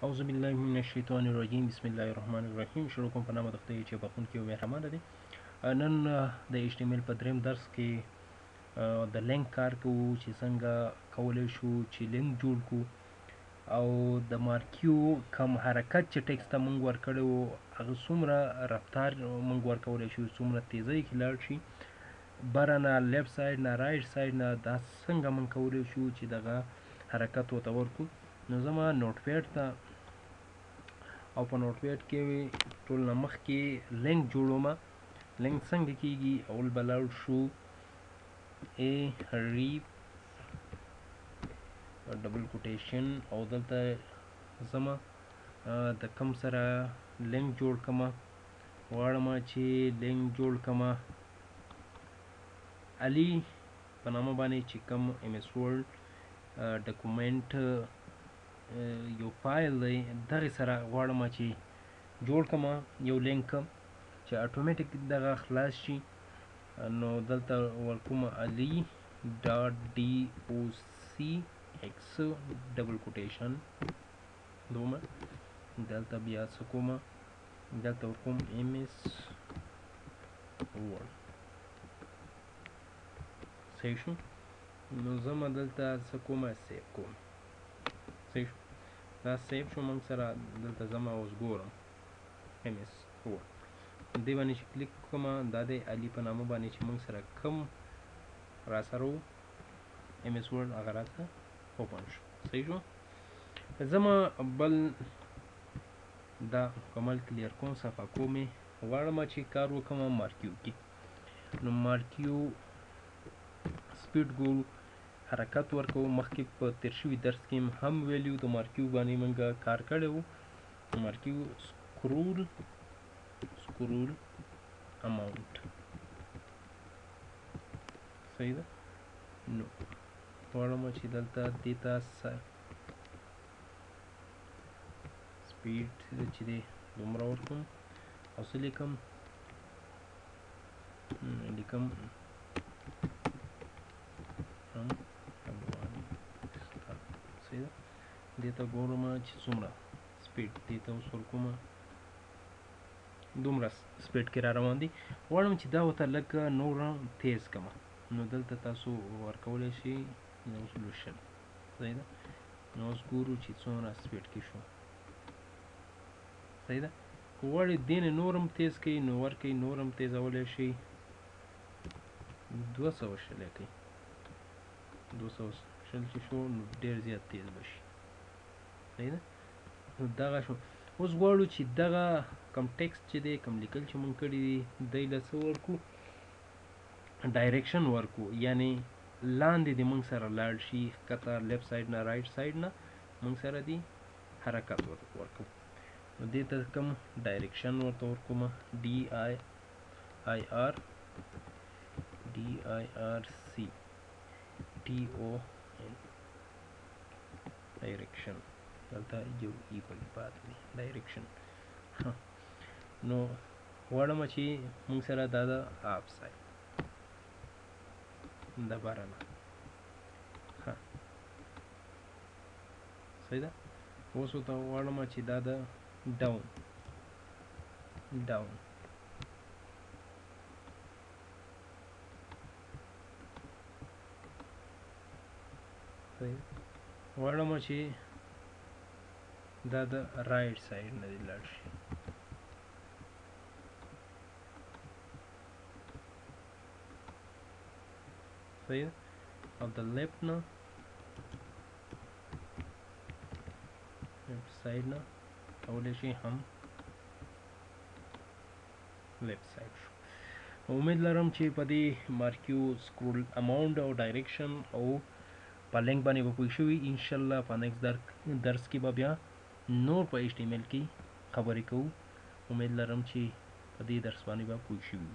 اعوذ بالله من الشیطان الرجیم بسم الله الرحمن الرحیم. شروع کوم په نامه د خدای چې بخښونکی او مهربانه دی. نن د HTML په دریم درس کې د لینک کار کوو چې څنګه کولی شو چې لینک جوړ کړو او د مارکیو کم حرکت چې ټیکس ته موږ ورکړی وو هغه څومره رفتار موږ ورکولی شو، څومره تیزۍ کې لاړ شي، بره نه لیفت ساید نه رایټ ساید نه، دا څنګه موږ کولی شو چې دغه حرکت ورته ورکړو. نو زما نوټ پیډ ته او په نوټ پیډ کې ټول نه مخکې لینک جوړوم. لینک څنګه کیږي؟ اول به لاړ شو ریپ ډبل کوټیشن او دلته زما د کم سره لینک جوړ کما غواړم چې لینک جوړ کما علي په نامه باندې چې کم MS Word ډاکومنټ یو فایل دی دغه سره غواړم چې جوړ کما یو لینک چې اتوماتیک دغه خلاص شي. نو دلته ورکوم علي ډاټ DOCX ډبل کوټیشن دومره، دلته بیا څه کوم، دلته ورکوم MS Word. صحیح شو؟ نو زما دلته څه کوم، سیو کوم. صحیح شو؟ دا سیو شو موږ سره. دلته زما اوس ګورم MS Word دې باندې چې کلیک کوم، دا د علي په نامه باندې چې موږ سره کم را سره و MS Word هغه راته اوپن شو. صحیح شو؟ زما بل دا مکمل کلیر کوم، صفحه کومې غواړم چې کار وکړم مارکیو کې. نو مارکیو سپیډ ګورو، حرکت ورکوو. مخکې په تیر شوي درس کې هم ویلیو د مارکیو باندې موږ کار کړی و. مارکیو سکرول اماونټ صحیح ده. نو غواړم چې دلته دې ته سپیډ چې دی دومره ورکوم او څه لیکم صحیح ده. دې ته ګورم چې څومره سپیډ، دې ته اوس ورکوم دومره سپیډ کې را روان دي. غواړم چې دا ورته لږ نور تیز کړم. نو دلته تاسو ورکولی شئ نو سولوشن. صحیح ده. نو اوس ګورو چې څومره سپیډ کې شو. صحیح ده. که غواړئ دې نه نور هم تیز کړئ نو ورکوئ، نور هم تیزولی شئ. 200 شلی کوئ، 200 شل چې شو نو ډېر زیات تیز به شي. صحیح ده. نو دغه شو. اوس غواړو چې دغه کم ټیکسټ چې دی، کم لیکل چې مونږ کړي دي، دی له څه ورکو، ډایرکشن ورکو، یعنی لاندې د مونږ سره لاړ شي، ښکته لیفت ساید نه رایټ ساید نه مونږ سره دی حرکت ورکو. نو دې ته کم ډایرکشن ورته ورکوم DIRCTON ډایرکشن. دلته یو ای پکې پاتې دی ډایرکشن. نو غواړم چې موږ سره دا د اپ ساید د بره نه. صحیح ده. اوس ورته غواړم چې دا د ډاون صحیح. غواړم چې دا د رایټ ساید نه دی لاړ شي. صحیح. او د لیفت نه لیفت ساید نه کولی شي هم لیفت ساید شو. امید لرم چې په دې مارکیو سکرول اماونټ او ډایرکشن او په لینک باندې به پوه شوي. انشاءالله په نیکسټ درس کې به بیا نور په HTML کې خبرې کوو. امید لرم چې په دې درس باندې به پوه شوي.